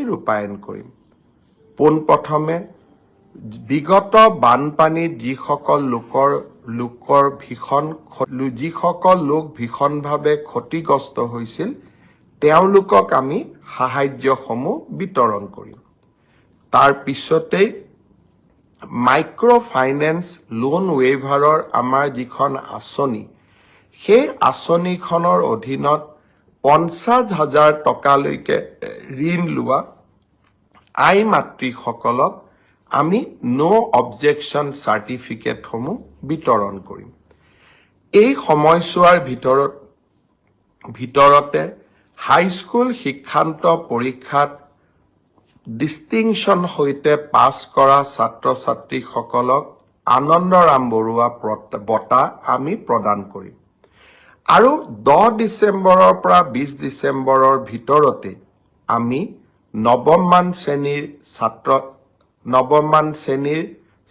ৰূপায়ণ কৰিম। পোনপ্ৰথমে বিগত বানপানীত যিসকল লোক ভীষণভাৱে ক্ষতিগ্ৰস্ত হৈছিল তেওঁলোকক আমি সাহায্যসমূহ বিতৰণ কৰিম। তাৰ পিছতেই মাইক্ৰ' ফাইনেন্স লোন ৱেইভাৰৰ আমাৰ যিখন আঁচনি, সেই আঁচনিখনৰ অধীনত 50,000 টকালৈকে ঋণ লোৱা আই মাতৃসকলক আমি ন' অবজেকশ্যন চাৰ্টিফিকেটসমূহ বিতৰণ কৰিম। এই সময়ছোৱাৰ ভিতৰতে হাইস্কুল শিক্ষান্ত পৰীক্ষাত ডিষ্টিংশ্যন সৈতে পাছ কৰা ছাত্ৰ ছাত্ৰীসকলক আনন্দৰাম বৰুৱা বঁটা আমি প্ৰদান কৰিম। আৰু 10 ডিচেম্বৰৰ পৰা 20 ডিচেম্বৰৰ ভিতৰতে আমি নৱম মান শ্ৰেণীৰ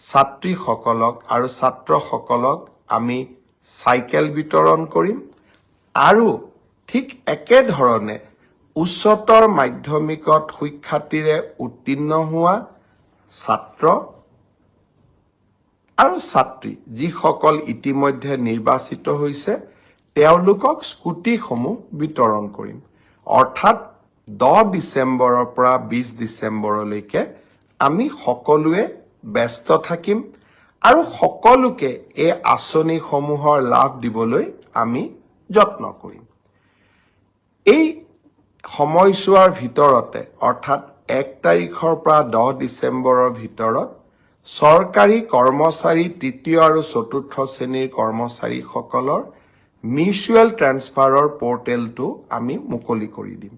ছাত্ৰীসকলক আৰু ছাত্ৰসকলক আমি চাইকেল বিতৰণ কৰিম। আৰু ঠিক একেধৰণে উচ্চতৰ মাধ্যমিকত সুখ্যাতিৰে উত্তীৰ্ণ হোৱা ছাত্ৰ আৰু ছাত্ৰী যিসকল ইতিমধ্যে নিৰ্বাচিত হৈছে তেওঁলোকক স্কুটিসমূহ বিতৰণ কৰিম। অৰ্থাৎ 10 ডিচেম্বৰৰ পৰা 20 ডিচেম্বৰলৈকে আমি সকলোৱে ব্যস্ত থাকিম আৰু সকলোকে এই আঁচনিসমূহৰ লাভ দিবলৈ আমি যত্ন কৰিম। এই সময়ছোৱাৰ ভিতৰতে অৰ্থাৎ 1 তাৰিখৰ পৰা 10 ডিচেম্বৰৰ ভিতৰত চৰকাৰী কৰ্মচাৰী 3য় আৰু 4ৰ্থ শ্ৰেণীৰ কৰ্মচাৰীসকলৰ মিউচুৱেল ট্ৰেন্সফাৰৰ পৰ্টেলটো আমি মুকলি কৰি দিম।